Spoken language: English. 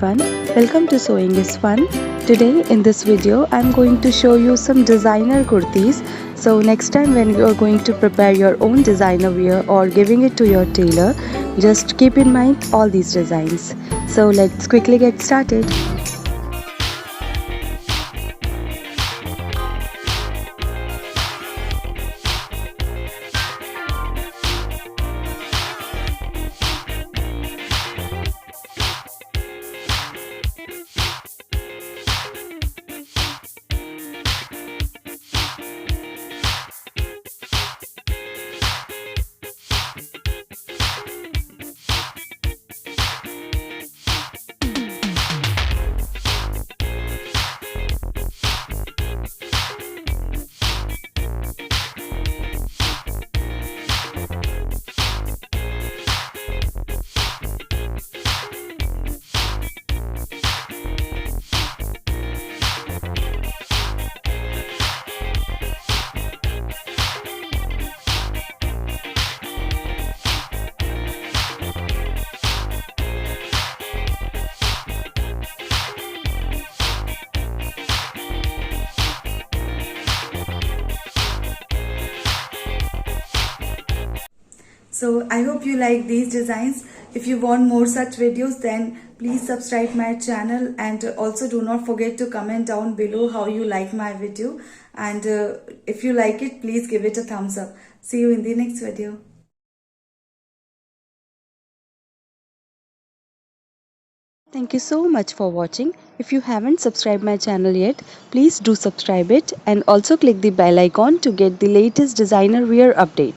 everyone, welcome to Sewing is Fun. Today in this video I'm going to show you some designer kurtis. So next time when you are going to prepare your own designer wear or giving it to your tailor, just keep in mind all these designs. So let's quickly get started. So I hope you like these designs. If you want more such videos, then please subscribe my channel, and also do not forget to comment down below how you like my video, and if you like it, please give it a thumbs up. See you in the next video. Thank you so much for watching. If you haven't subscribed my channel yet, please do subscribe it and also click the bell icon to get the latest designer wear update.